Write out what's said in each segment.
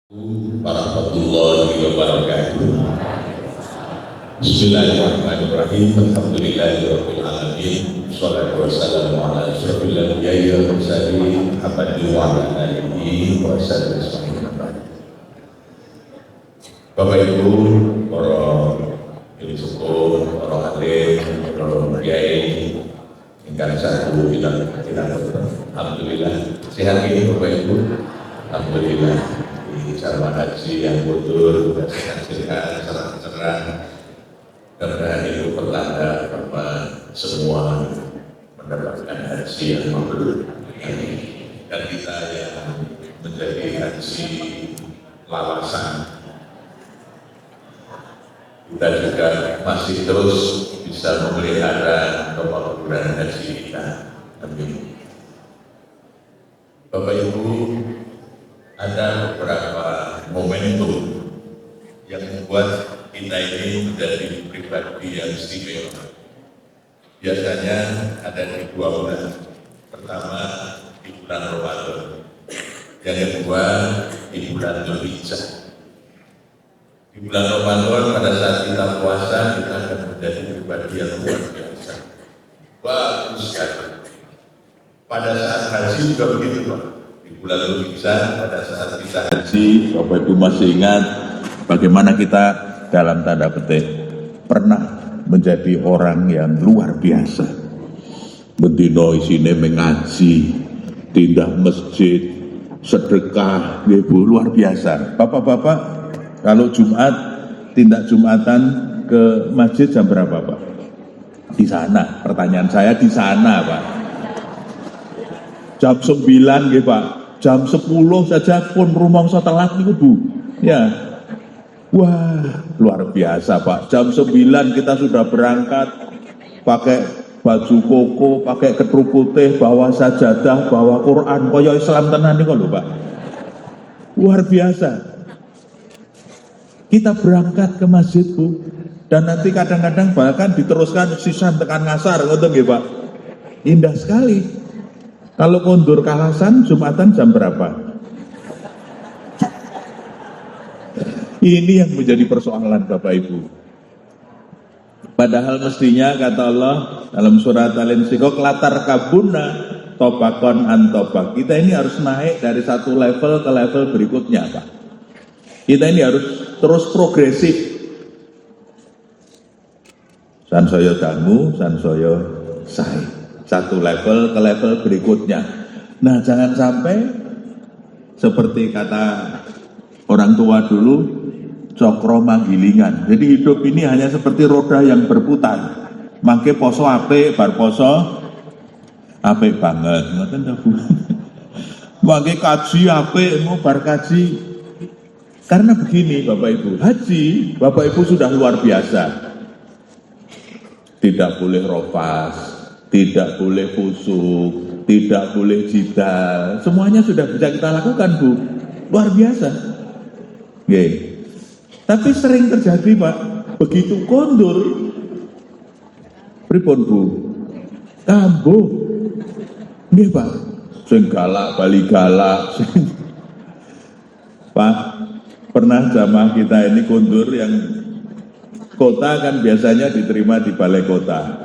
Warahmatullahi wabarakatuh. Bismillahirrahmanirrahim. Alhamdulillahirabbil alamin. Shalatu wassalamu ala asyrofil anbiya'i wal mursalin Muhammadin wa ala alihi wa sahbihi. Bapak Ibu, para ilmuwan, para alim, para kiai ingkang satu bilang alhamdulillah sehat ini Bapak Ibu. Alhamdulillah. Jamaah haji yang mundur dan sehat-sehat, cerah-cerah, karena itu pertanda bahwa semua mendapatkan haji yang mabrur. Dan kita yang menjadi haji lawasan, kita juga masih terus bisa memelihara kemakmuran haji kita. Amin. Bapak Ibu, ada beberapa momentum yang membuat kita ini menjadi pribadi yang istimewa. Biasanya ada di dua bulan. Pertama di bulan Ramadan, yang kedua di bulan Dzulhijjah. Di bulan Ramadan pada saat kita puasa kita akan menjadi pribadi yang luar biasa. Bagus sekali. Pada saat haji juga begitu Pak. Bulan Dzulhijjah pada saat kita haji, Bapak Ibu masih ingat bagaimana kita dalam tanda petik pernah menjadi orang yang luar biasa. Bendino isine mengaji, tindak masjid, sedekah, Ibu luar biasa. Bapak-bapak kalau Jumat tindak Jumatan ke masjid jam berapa Pak? Di sana. Pertanyaan saya di sana Pak. Jam 9 nggih Pak. Jam 10 saja pun rumangsa telat niku Bu. Ya. Wah, luar biasa Pak. Jam 9 kita sudah berangkat pakai baju koko, pakai ketruk putih, bawa sajadah, bawa Quran, kaya Islam tenan niku lho Pak. Luar biasa. Kita berangkat ke masjid Bu. Dan nanti kadang-kadang bahkan diteruskan sisan tekan ngasar ngoten nggih Pak. Indah sekali. Kalau kondur kalasan Jumatan jam berapa? Ini yang menjadi persoalan Bapak Ibu. Padahal mestinya kata Allah dalam surat Al-Insyirah latar kabuna tobakon antobak. Kita ini harus naik dari satu level ke level berikutnya Pak. Kita ini harus terus progresif. Sansaya dangu, sansaya sae. Satu level ke level berikutnya. Nah jangan sampai seperti kata orang tua dulu, cokro manggilingan. Jadi hidup ini hanya seperti roda yang berputar. Mangke poso apik, bar poso apik banget. Ngoten ta Bu. Mangke kaji apik, mau bar kaji. Karena begini Bapak Ibu, haji Bapak Ibu sudah luar biasa. Tidak boleh rofas, tidak boleh fusuk, tidak boleh jidal, semuanya sudah bisa kita lakukan Bu, luar biasa. Nggih. Tapi sering terjadi Pak, begitu kondur, pripun Bu? Kambuh. Nggih Pak, sing galak bali galak. Pak, pernah jamaah kita ini kondur yang kota kan biasanya diterima di balai kota.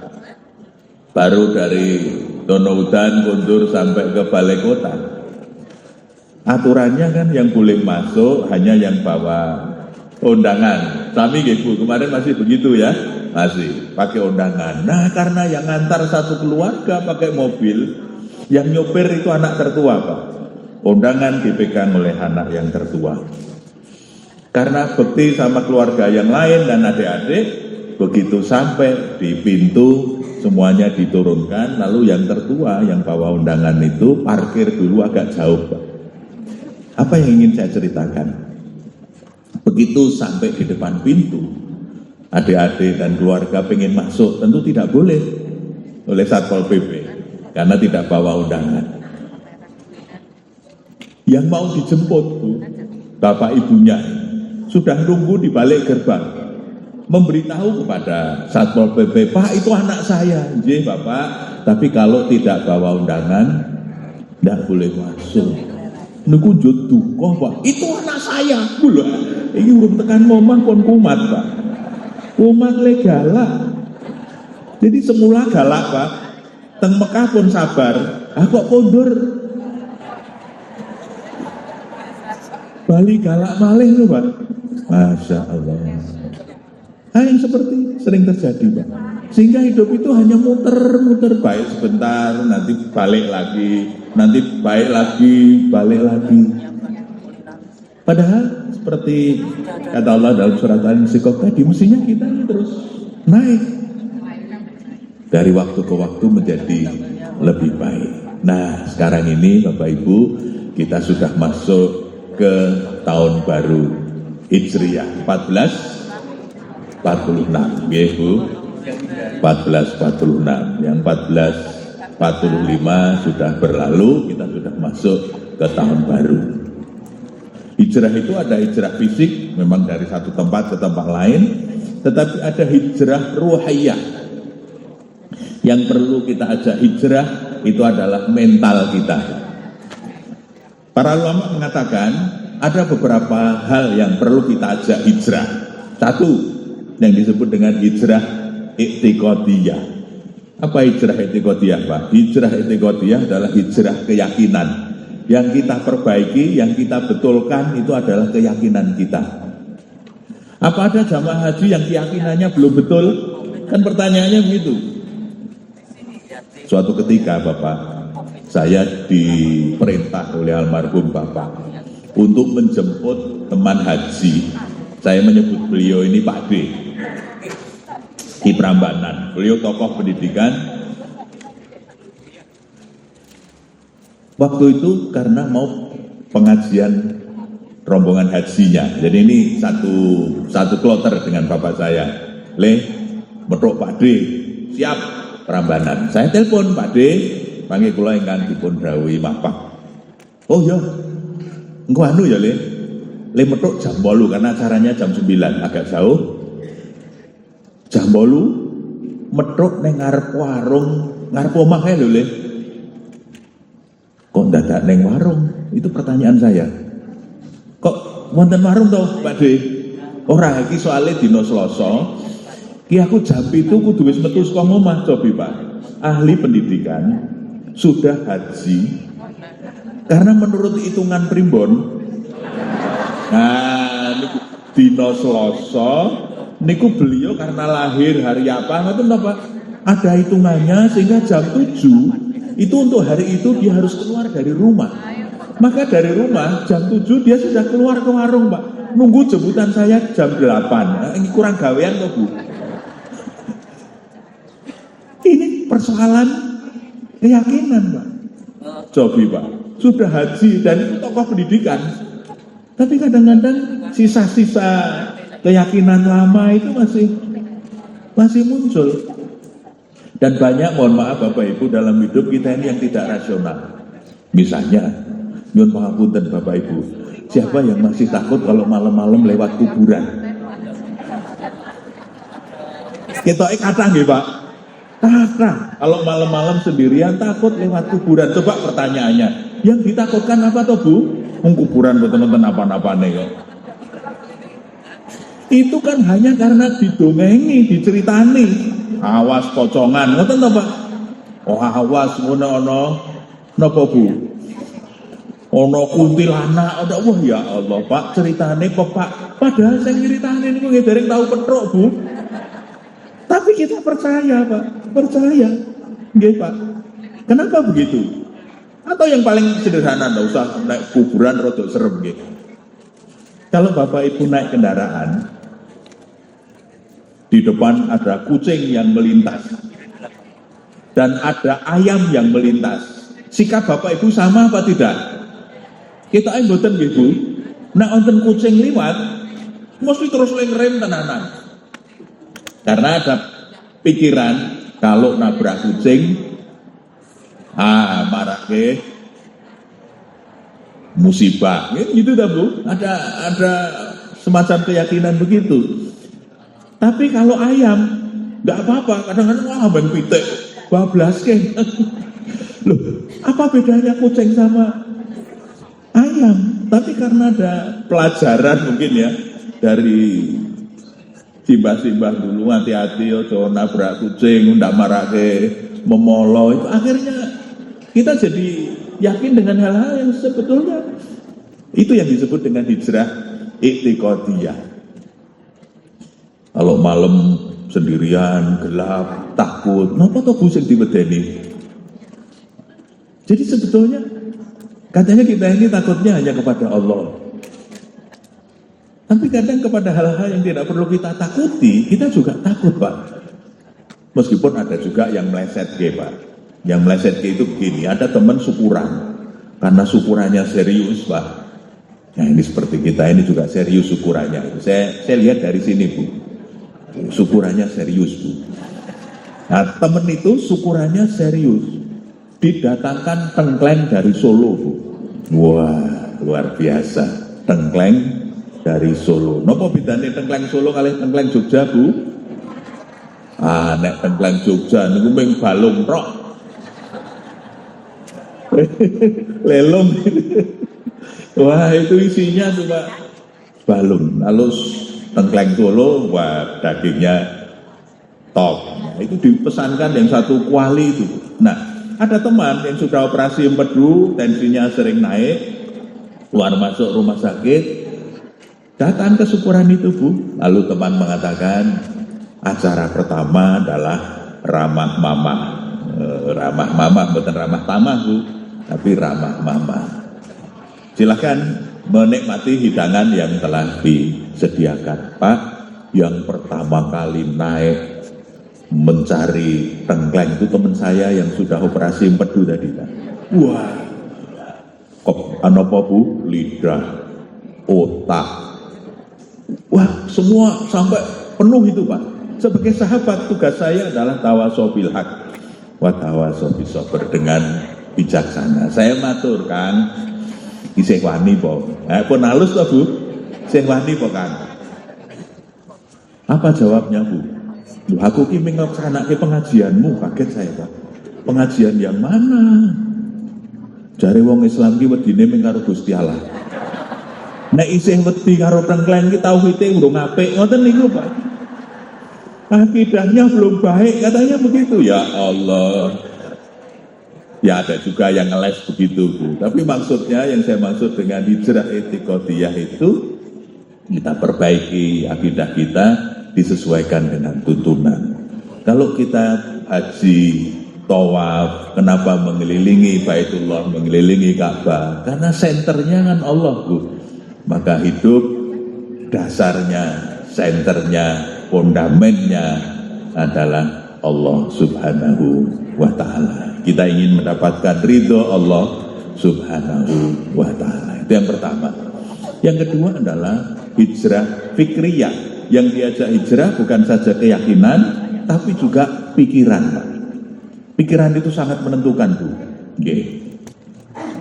Baru dari Donoudan kondur sampai ke balai kota. Aturannya kan yang boleh masuk hanya yang bawa undangan. Sami nggih Bu, kemarin masih begitu ya? Masih pakai undangan. Nah, karena yang ngantar satu keluarga pakai mobil, yang nyopir itu anak tertua Pak. Undangan dipegang oleh anak yang tertua. Karena bekti sama keluarga yang lain dan adik-adik, begitu sampai di pintu semuanya diturunkan, lalu yang tertua yang bawa undangan itu parkir dulu agak jauh Pak. Apa yang ingin saya ceritakan? Begitu sampai di depan pintu, adik-adik dan keluarga pengen masuk, tentu tidak boleh oleh Satpol PP karena tidak bawa undangan. Yang mau dijemput Bu, bapak ibunya sudah nunggu di balik gerbang, memberitahu kepada Satpol PP, Pak itu anak saya, nggih Bapak, tapi kalau tidak bawa undangan, tidak boleh masuk. Niku njut duka, Pak. Itu anak saya. Lho, iki urung tekan omah pun kumat, Pak. Kumat le galak. Jadi semula galak, Pak. Teng Mekah pun sabar. Kok kondur. Bali galak malih lho, Pak. Masya Allah. Yang seperti sering terjadi, Pak. Sehingga hidup itu hanya muter-muter, baik sebentar, nanti balik lagi, nanti baik lagi, balik lagi. Padahal seperti kata Allah dalam surat Al-Insyikok tadi, mestinya kita ini terus naik dari waktu ke waktu menjadi lebih baik. Nah, sekarang ini Bapak Ibu, kita sudah masuk ke tahun baru Hijriah 1446, ya Bu. 1446, yang 1445 sudah berlalu, kita sudah masuk ke tahun baru. Hijrah itu ada hijrah fisik, memang dari satu tempat ke tempat lain, tetapi ada hijrah ruhiyah. Yang perlu kita ajak hijrah itu adalah mental kita. Para ulama mengatakan ada beberapa hal yang perlu kita ajak hijrah. Satu, yang disebut dengan hijrah i'tiqadiyah. Apa hijrah i'tiqadiyah, Pak? Hijrah i'tiqadiyah adalah hijrah keyakinan. Yang kita perbaiki, yang kita betulkan itu adalah keyakinan kita. Apa ada jamaah haji yang keyakinannya belum betul? Kan pertanyaannya begitu. Suatu ketika, Bapak, saya diperintah oleh almarhum Bapak untuk menjemput teman haji. Saya menyebut beliau ini Pak D. Di Prambanan, beliau tokoh pendidikan. Waktu itu karena mau pengajian rombongan hajinya, jadi ini satu kloter dengan bapak saya. Metruk Pak D, siap Prambanan. Saya telepon Pak D, panggil kula ingkang dipun dawuhi mapak. Oh ya, engko anu ya Le metruk jam 8 karena acaranya jam 9, agak jauh. Jam 8 metruk neng ngarep warung, ngarep omah kae lho, Le. Kok dadak neng warung? Itu pertanyaan saya. Kok wonten warung toh, Pak D? Ora, iki soalnya dina Selasa. Ki aku jam 7 kudu wis metu saka omah, cobi Pak. Ahli pendidikan sudah haji. Karena menurut hitungan primbon, nah niku dina Selasa niku beliau karena lahir hari apa ngoten Pak? Ada hitungannya sehingga jam 7 itu untuk hari itu dia harus keluar dari rumah. Maka dari rumah jam 7 dia sudah keluar ke warung, Pak. Nunggu jemputan saya jam 8. Ini kurang gawean kok, Bu. Ini persoalan keyakinan, Pak. Cobi, Pak. Sudah haji dan itu tokoh pendidikan. Tapi kadang-kadang sisa-sisa keyakinan lama itu masih muncul. Dan banyak, mohon maaf Bapak Ibu, dalam hidup kita ini yang tidak rasional. Misalnya, nyun pangapunten Bapak Ibu, siapa yang masih takut kalau malam-malam lewat kuburan? Kita kata nggih Pak? Kata, kalau malam-malam sendirian takut lewat kuburan. Coba pertanyaannya, yang ditakutkan apa toh Bu? Kuburan betul-betul apa-apa nih kok. Itu kan hanya karena didongengi, diceritani. Awas pocongan, ngoten to, Pak? Oh, awas ngono ana napa, Bu? Ana kuntilanak, ada wah ya Allah, Pak, ceritane Pak. Padahal sing nyritani niku nggih dereng tahu petruk, Bu. Tapi kita percaya, Pak. Percaya. Nggih, Pak. Kenapa begitu? Atau yang paling sederhana, enggak usah naik kuburan rada serem nggih. Kalau Bapak Ibu naik kendaraan, di depan ada kucing yang melintas dan ada ayam yang melintas. Sikap Bapak Ibu sama apa tidak? Kita mboten nggih Bu. Nek wonten kucing liwat, mesti terus ngerem tenanan. Karena ada pikiran kalau nabrak kucing, marake musibah. Gitu dah Bu. Ada semacam keyakinan begitu. Tapi kalau ayam, nggak apa-apa. Kadang-kadang wah ben pitik, bablas ke. Loh, apa bedanya kucing sama ayam. Tapi karena ada pelajaran mungkin ya dari simbah-simbah dulu, hati-hati ojo nabrak kucing, ndak marake memolo, itu akhirnya kita jadi yakin dengan hal-hal yang sebetulnya itu yang disebut dengan hijrah i'tiqadiyah. Kalau malam sendirian, gelap, takut, napa to Bu sing diwedeni? Jadi sebetulnya katanya kita ini takutnya hanya kepada Allah. Tapi kadang kepada hal-hal yang tidak perlu kita takuti, kita juga takut, Pak. Meskipun ada juga yang meleset ke, Pak. Yang meleset ke itu begini, ada teman syukuran. Karena syukurannya serius, Pak. Nah ini seperti kita, ini juga serius syukurannya. Saya lihat dari sini, Bu. Syukurannya serius, Bu. Nah teman itu syukurannya serius. Didatangkan tengkleng dari Solo, Bu. Wah, luar biasa. Tengkleng dari Solo. Napa bedane tengkleng Solo kali tengkleng Jogja, Bu? Ah, nek tengkleng Jogja niku mung balung tok. Lelong. Wah, itu isinya cuma balung. Lalu tengkleng Solo, wah dagingnya top. Nah, itu dipesankan yang satu kuali itu. Nah, ada teman yang sudah operasi empedu, tensinya sering naik, keluar masuk rumah sakit, datang ke syukuran itu, Bu. Lalu teman mengatakan, acara pertama adalah ramah mamah. Ramah mamah, bukan ramah tamah, Bu, tapi ramah mamah. Silahkan menikmati hidangan yang telah disediakan. Pak, yang pertama kali naik mencari tengkleng itu teman saya yang sudah operasi empedu tadi, Pak. Wah, kok apa, Bu? Lidah, otak, wah semua sampai penuh itu, Pak. Sebagai sahabat tugas saya adalah tawasobil haq wa tawasobil sabr, dengan bijaksana. Saya matur, Kang, isih wani po. Pun halus toh, Bu? Isih wani po, Kang? Apa jawabnya, Bu? Loh, aku ki menglaksanakan pengajianmu. Kaget saya, Pak. Pengajian yang mana? Jare wong Islam ki wedine mung karo Gusti Allah. Nek isih wedi karo tengkleng ki tauhide urung apik, ngoten niku, Pak. Akidahnya belum baik, katanya begitu. Ya Allah. Ya ada juga yang ngeles begitu, Bu. Tapi maksudnya, yang saya maksud dengan hijrah i'tiqadiyah itu kita perbaiki akidah kita disesuaikan dengan tuntunan. Kalau kita haji, tawaf, kenapa mengelilingi Baitullah, mengelilingi Ka'bah? Karena senternya kan Allah, Bu. Maka hidup dasarnya, senternya, fondamennya adalah Allah Subhanahu wa Ta'ala. Kita ingin mendapatkan ridho Allah Subhanahu wa Ta'ala. Itu yang pertama. Yang kedua adalah hijrah fikriyah. Yang diajak hijrah bukan saja keyakinan, tapi juga pikiran, Pak. Pikiran itu sangat menentukan, Bu. Okay.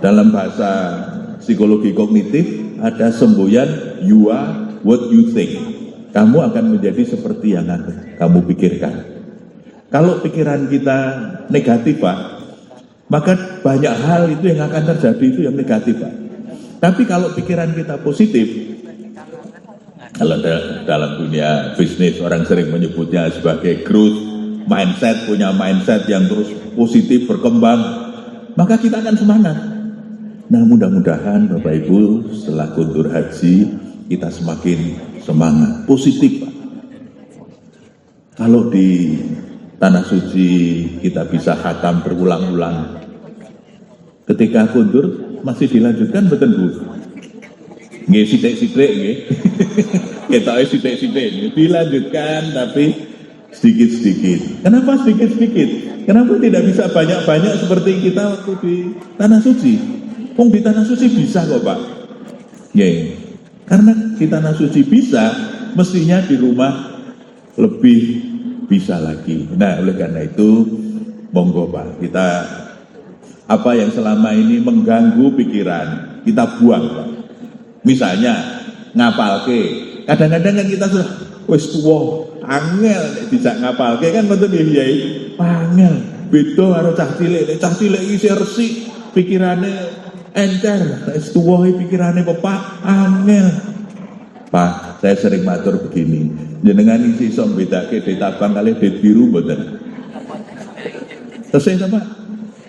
Dalam bahasa psikologi kognitif ada semboyan you are what you think. Kamu akan menjadi seperti yang kamu pikirkan. Kalau pikiran kita negatif, Pak, maka banyak hal itu yang akan terjadi itu yang negatif, Pak. Tapi kalau pikiran kita positif, kalau dalam dunia bisnis orang sering menyebutnya sebagai growth mindset, punya mindset yang terus positif berkembang, maka kita akan semangat. Nah mudah-mudahan Bapak Ibu setelah kundur haji kita semakin semangat, positif, Pak. Kalau di Tanah Suci kita bisa khatam berulang-ulang, ketika kundur masih dilanjutkan, betul, Bu? Nggih, sithik-sithik nggih. Ketoke sithik-sithik dilanjutkan tapi sedikit-sedikit. Kenapa sedikit-sedikit? Kenapa tidak bisa banyak-banyak seperti kita waktu di Tanah Suci? Wong di Tanah Suci bisa kok, Pak. Nggih. Karena di Tanah Suci bisa, mestinya di rumah lebih bisa lagi. Nah, oleh karena itu monggo, Pak, kita apa yang selama ini mengganggu pikiran, kita buang, Pak. Misalnya ngapalke, kadang-kadang kan kita sudah wis tuwa, angel bisa ngapalke kan ngoten nggih, Yai. Angel, beda karo cah cilik. Cah cilik iki resik, pikirane encer, wis tuwa pikirane Pak, angel. Pak, saya sering matur begini, jenengan isi iso mbedake det abang kali det biru mboten? Terus saya Pak,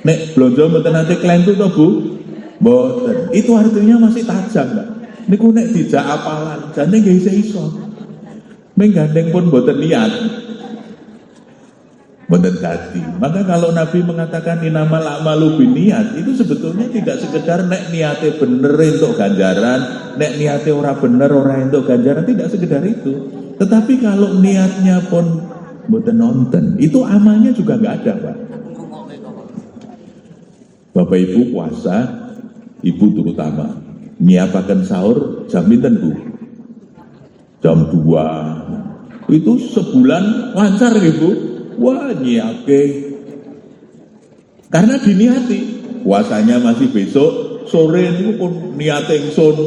nek blonjo mboten nate klentu to Bu? Mboten. Itu artinya masih tajam, Pak. Niku nek dijak apalan, jane nggih iso. Menggandeng pun mboten niat. Mboten dadi. Maka kalau Nabi mengatakan inamal a'malu binniyat, itu sebetulnya tidak sekedar nek niate bener entuk ganjaran, nek niate ora bener ora entuk ganjaran, tidak sekedar itu. Tetapi kalau niatnya pun mboten nonton, itu amalnya juga enggak ada, Pak. Bapak Ibu puasa, Ibu terutama nyiapaken sahur jam pinten Bu? Jam 2. Itu sebulan lancar nggih Bu? Wah nyiapke. Karena diniati. Puasanya masih besok, sore niku pun niate ingsun.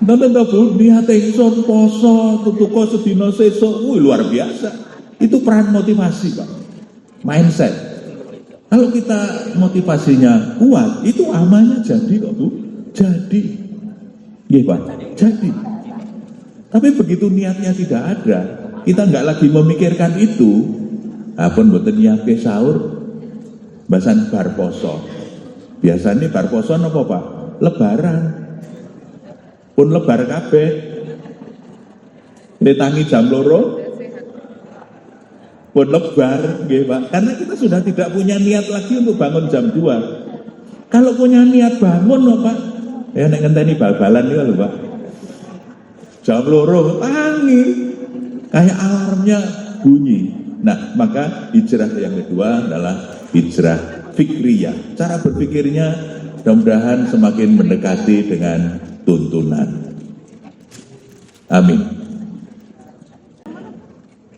Nonton to Bu, niate ingsun poso, tutuko sedina sesuk. Wih luar biasa. Itu peran motivasi, Pak. Mindset. Kalau kita motivasinya kuat, itu amalnya jadi kok Bu. Jadi. Nggih Pak, jadi. Tapi begitu niatnya tidak ada, kita nggak lagi memikirkan itu, apun boten nyiapke sahur, bahasan bar poso. Biasanya bar poso napa Pak? Lebaran. Pun lebar kabeh. Ditangi jam 2. Pun lebar, nggih Pak. Karena kita sudah tidak punya niat lagi untuk bangun jam 2. Kalau punya niat bangun loh Pak, ya nek ngenteni bal-balan niku lho Pak. Jam 2 tangi. Kayak alarmnya bunyi. Nah, maka hijrah yang kedua adalah hijrah fikriyah. Cara berpikirnya mudah-mudahan semakin mendekati dengan tuntunan. Amin.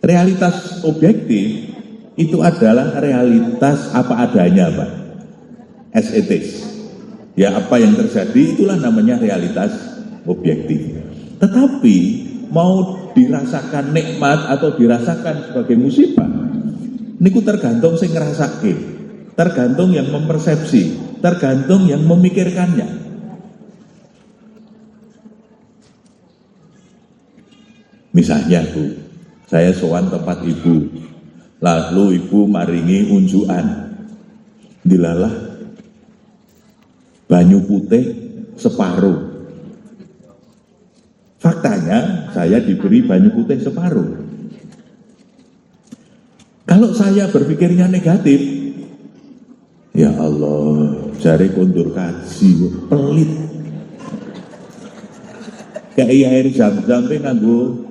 Realitas objektif itu adalah realitas apa adanya, Pak. As it is. Ya, apa yang terjadi itulah namanya realitas objektif. Tetapi mau dirasakan nikmat atau dirasakan sebagai musibah, niku tergantung sing ngrasake, tergantung yang mempersepsi, tergantung yang memikirkannya. Misalnya Bu, saya sowan tempat Ibu, lalu Ibu maringi unjukan, dilalah banyu putih separuh. Faktanya saya diberi banyu putih separuh. Kalau saya berpikirnya negatif, ya Allah, jari kondur kaji, pelit. Kayak air jam-jam nganggo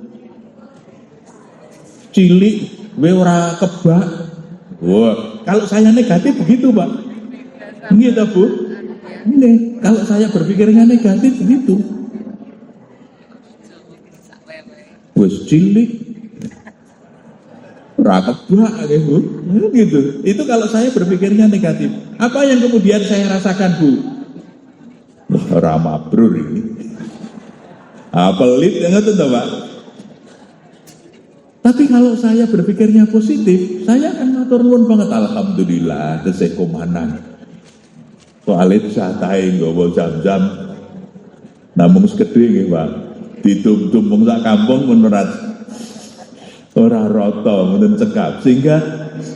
cilik, we ora kebak. Wah, kalau saya negatif begitu Pak. Ini ya Bu. Ini kalau saya berpikirnya negatif begitu. Wes cilik rakebak gitu. Itu kalau saya berpikirnya negatif. Apa yang kemudian saya rasakan Bu? Wah, ramabrur ini. Pelit yang itu Pak. Tapi kalau saya berpikirnya positif, saya akan matur nuwun banget, alhamdulillah tesih komanan. Soalnya satahe nggawa jam-jam namung segede nggih Pak. Ditum-tum wong sak kampung menurut ora rata mboten cekap, sehingga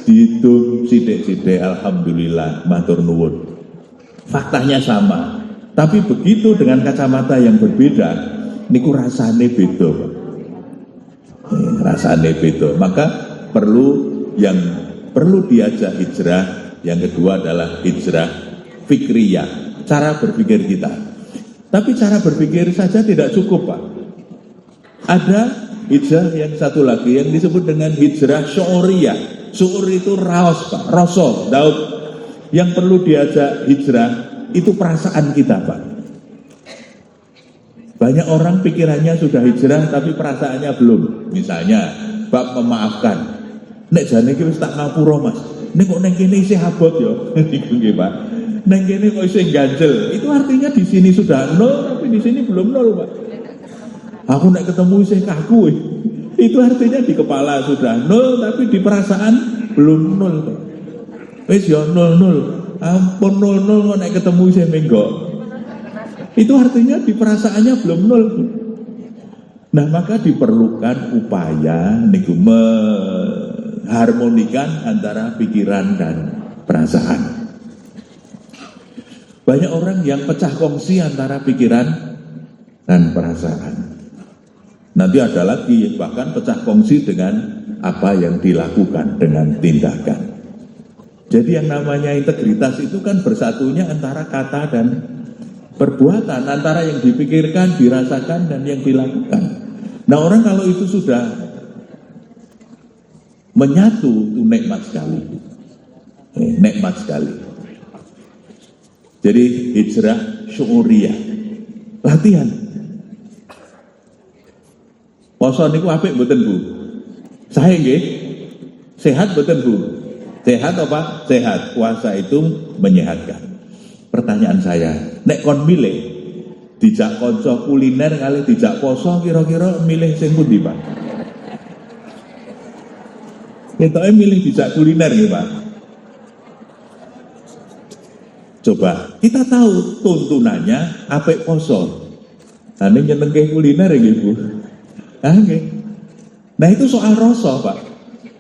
ditum sithik-sithik alhamdulillah matur nuwun. Faktanya sama, tapi begitu dengan kacamata yang berbeda niku rasane beda Pak. Rasane beda. Maka perlu diajak hijrah. Yang kedua adalah hijrah fikriyah, cara berpikir kita. Tapi cara berpikir saja tidak cukup Pak. Ada hijrah yang satu lagi yang disebut dengan hijrah syu'uriyah. Syu'ur itu raos Pak, rasa, daud. Yang perlu diajak hijrah itu perasaan kita Pak. Banyak orang pikirannya sudah hijrah tapi perasaannya belum. Misalnya bab memaafkan. Nek jane iki wis tak ngapura Mas. Nek kok neng kene isih abot yo. Niku nggih Pak. Neng kene kok isih ganjel. Itu artinya di sini sudah nol tapi di sini belum nol Pak. Aku nek ketemu isih kaku. Itu artinya di kepala sudah nol tapi di perasaan belum nol Pak. Wis yo nol. ampun nol kok nek ketemu saya menggok. Itu artinya di perasaannya belum nol. Nah, maka diperlukan upaya niku mengharmonikan antara pikiran dan perasaan. Banyak orang yang pecah kongsi antara pikiran dan perasaan. Nanti ada lagi bahkan pecah kongsi dengan apa yang dilakukan dengan tindakan. Jadi yang namanya integritas itu kan bersatunya antara kata dan perbuatan, antara yang dipikirkan, dirasakan, dan yang dilakukan. Nah, orang kalau itu sudah menyatu, itu nikmat sekali. Nikmat sekali. Jadi hijrah syu'uriyah. Latihan. Poso niku apik mboten, Bu? Sae nggih. Sehat mboten, Bu? Sehat apa? Sehat. Puasa itu menyehatkan. Pertanyaan saya, nek kon milih dijak kanca kuliner kali dijak poso, kira-kira milih sing pundi, Pak? Ketoke milih dijak kuliner nggih, Pak. Coba kita tahu tuntunannya apik poso. Ane nyenengke kuliner nggih, Bu. Nggih. Nah, itu soal rasa, Pak.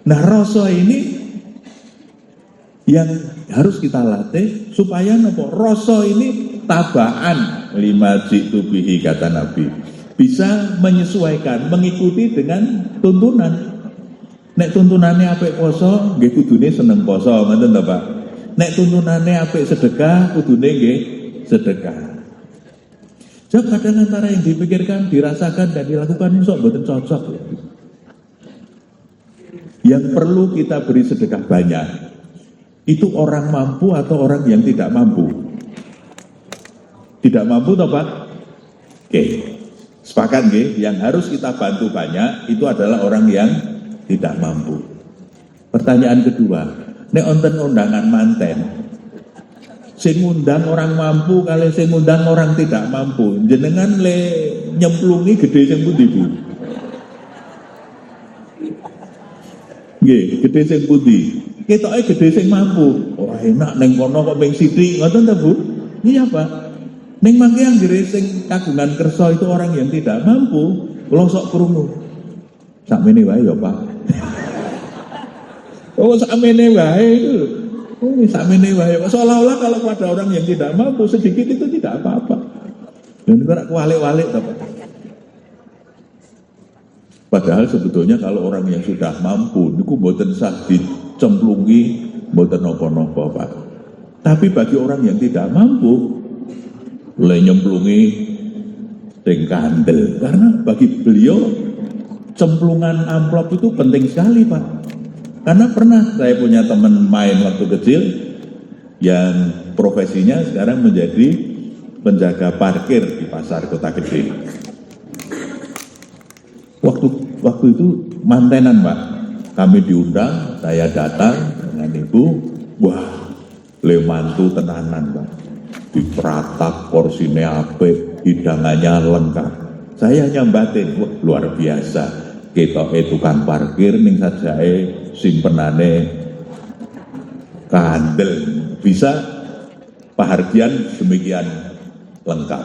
Nah, rasa ini yang harus kita latih supaya nopo rasa ini tabaan lima jitu bihi kata Nabi, bisa menyesuaikan, mengikuti dengan tuntunan. Nek tuntunannya apik poso, nggih kudune seneng poso, ngoten to, Pak. Nek tuntunannya apik sedekah, kudune nggih sedekah. Jadi kadang antara yang dipikirkan, dirasakan dan dilakukan itu mboten cocok. Yang perlu kita beri sedekah banyak itu orang mampu atau orang yang tidak mampu? Tidak mampu toh, Pak? Oke, sepakat nggih, yang harus kita bantu banyak itu adalah orang yang tidak mampu. Pertanyaan kedua, nek wonten undangan manten, sing ngundang orang mampu kali sing ngundang orang tidak mampu, jenengan le nyemplungi gede sing pundi, Bu? Nggih, gede sing pundi? Ketoke gede sing mampu. Wah, enak ning kono kok ping sithik, ngoten ta, Bu? Iya, Pak. Ning mangke anggere sing kagungan kersa itu orang yang tidak mampu, kula sok krungu. Sakmene wae ya, Pak. Oh, sakmene wae itu. Oh, sakmene wae. Seolah-olah kalau pada orang yang tidak mampu sedikit itu tidak apa-apa. Dan ora kualik-walik ta, Pak. Padahal sebetulnya kalau orang yang sudah mampu niku mboten sah dicemplungi, mboten napa-napa, Pak. Tapi bagi orang yang tidak mampu le nyemplungi teng kandel, karena bagi beliau cemplungan amplop itu penting sekali, Pak. Karena pernah saya punya teman main waktu kecil yang profesinya sekarang menjadi penjaga parkir di pasar kota gede. Waktu itu mantenan, Pak. Kami diundang, saya datang dengan ibu. Wah, le mantu tenanan, Pak. Diperatap, porsinya apik, hidangannya lengkap. Saya nyambatin, wah luar biasa. Ketoke tukang parkir ning sajake simpenane kandel. Bisa pahargian demikian lengkap.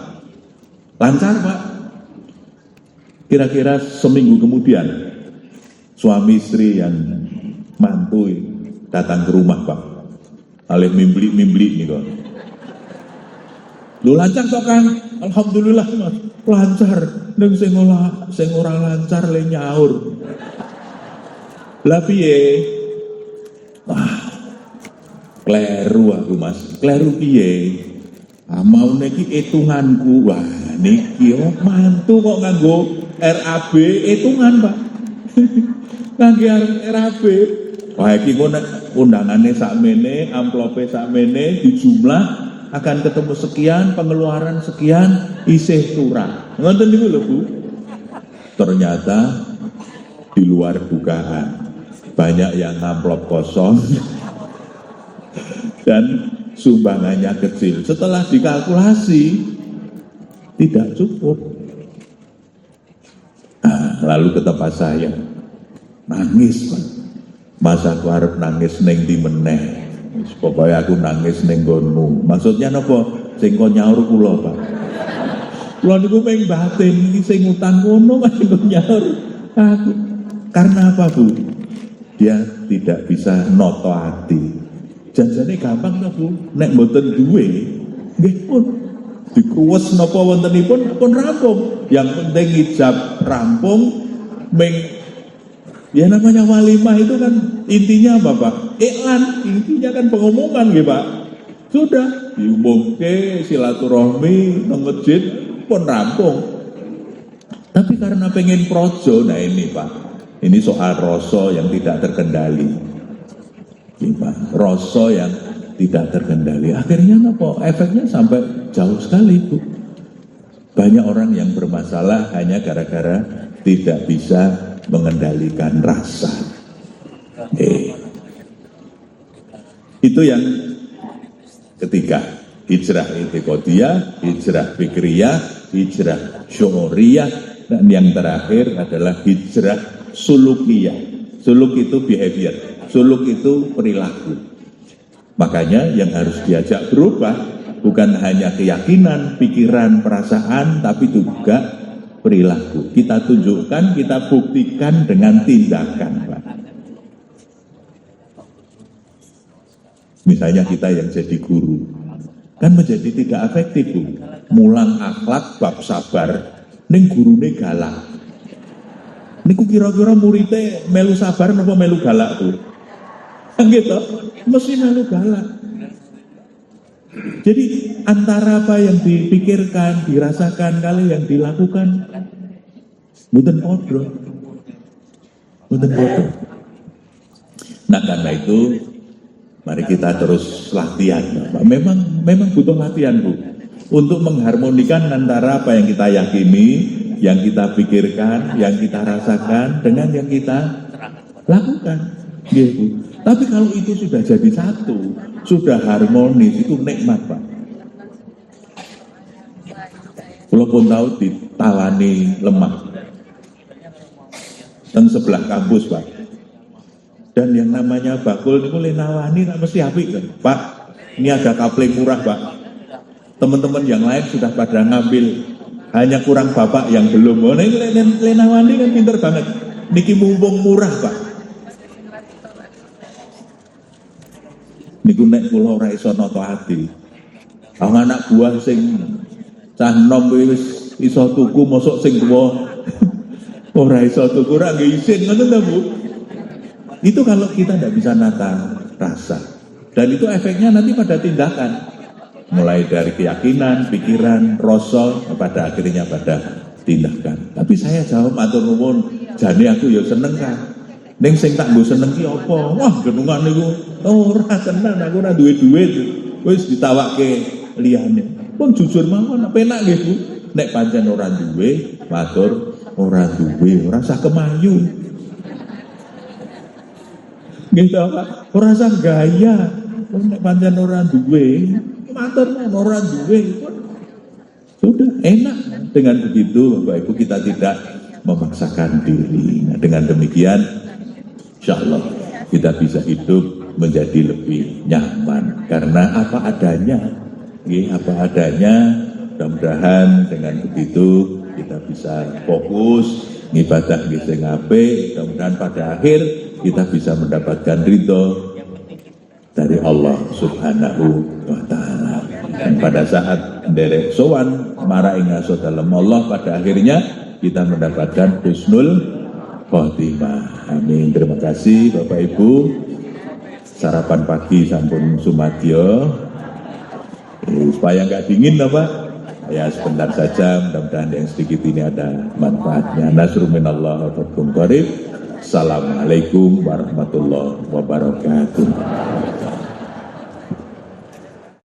Lancar, Pak. Kira-kira seminggu kemudian suami istri yang mantu datang ke rumah, Pak. Alih mimbli nih kok. Lu lancar toh, Kang? Alhamdulillah, Mas. Lancar. Ning sing ora lancar le nyaur. Lah piye? Wah. Kleru aku, Mas. Kleru piye? Mau niki hitunganku. Wah, niki mantu kok nganggo RAB hitungan, Pak. Nganggo RAB. Wah, iki kok undangane sakmene, amplope sakmene dijumlah akan ketemu sekian, pengeluaran sekian, isih turah. Ngoten niku lho, Bu. Ternyata di luar dugaan banyak yang amplop kosong dan sumbangannya kecil. Setelah dikalkulasi tidak cukup. Lalu ke tempat saya, nangis, Pak. Masa aku harap nangis neng di meneh. Pokoknya aku nangis ning nggonmu. Maksudnya napa? Sing kon nyaur kula, Pak. Kula niku ping batin iki sing utang ngono kan kok nyaur aku. Karena apa, Bu? Dia tidak bisa noto hati. Janjane gampang ta, Bu? Nek mboten duwe, nggih pun dikruwes napa wontenipun pun rampung. Yang penting ijab rampung ya namanya walimah itu kan intinya apa, Pak? Iklan, intinya kan pengumuman nggih, Pak. Sudah diumumke silaturahmi nang masjid pun rampung. Tapi karena pengen projo, nah ini Pak, ini soal rasa yang tidak terkendali. Ini, Pak, rasa yang tidak terkendali. Akhirnya apa? Efeknya sampai jauh sekali, Bu. Banyak orang yang bermasalah hanya gara-gara tidak bisa mengendalikan rasa. Itu yang ketiga, hijrah i'tiqadiyah, hijrah fikriyah, hijrah syu'uriyah, dan yang terakhir adalah hijrah sulukiyah. Suluk itu behavior, suluk itu perilaku. Makanya yang harus diajak berubah bukan hanya keyakinan, pikiran, perasaan, tapi juga perilaku. Kita tunjukkan, kita buktikan dengan tindakan, Pak. Misalnya kita yang jadi guru, kan menjadi tidak efektif, Bu. Mulang akhlak bab sabar, ning gurune galak. Niku kira-kira muridnya melu sabar napa melu galak, Bu? Gitu, mesti melu galak. Jadi antara apa yang dipikirkan, dirasakan kali yang dilakukan, mboten padha. Mboten padha. Nah, karena itu mari kita terus latihan, Bapak. Memang butuh latihan, Bu, untuk mengharmonikan antara apa yang kita yakini, yang kita pikirkan, yang kita rasakan dengan yang kita lakukan. Gitu. Tapi kalau itu sudah jadi satu, sudah harmonis, itu nikmat, Pak. Walaupun tahu ditawani lemah dan sebelah kampus, Pak. Dan yang namanya bakul itu nawani tak mesti apik kan, Pak. Ini ada kapling murah, Pak. Teman-teman yang lain sudah pada ngambil, hanya kurang Bapak yang belum. Oh, ini nawani kan pinter banget. Niki mumpung murah, Pak. Niku nek kula ora iso nata ati. Anak buah sing cah nom wis iso tuku, mosok sing tuwa ora iso tuku, ora nggih isin, ngoten ta, Bu? Itu kalau kita tidak bisa nata rasa. Dan itu efeknya nanti pada tindakan. Mulai dari keyakinan, pikiran, rasa, pada akhirnya pada tindakan. Tapi saya jawab matur nuwun, jane aku ya seneng kan. Ning sing tak nggo seneng ki apa? Wah, genungan niku ora tenan, aku ora duwe duit. Wis ditawakke liyane. Pun jujur mawon penak nggih, Bu. Nek pancen ora duwe, matur ora duwe, ora usah kemayu. Gitu, Pak. Ora usah gaya. Nek pancen ora duwe, matur ora duwe. Sudah enak. Dengan begitu, Bapak Ibu, kita tidak memaksakan diri. Nah, dengan demikian, insyaallah kita bisa hidup menjadi lebih nyaman karena apa adanya. Apa adanya. Mudah-mudahan dengan begitu kita bisa fokus ngibadah nggih sing apik. Mudah-mudahan pada akhir kita bisa mendapatkan ridho dari Allah Subhanahu wa Ta'ala. Dan pada saat nderek sowan marah ingaso dalam Allah, pada akhirnya kita mendapatkan husnul khotimah. Amin. Terima kasih Bapak Ibu. Sarapan pagi sampun sumadyo. Supaya nggak dingin, Pak. Ya sebentar saja, mudah-mudahan yang sedikit ini ada manfaatnya. Nasrul minallah wa fatkum qarib. Assalamualaikum warahmatullahi wabarakatuh.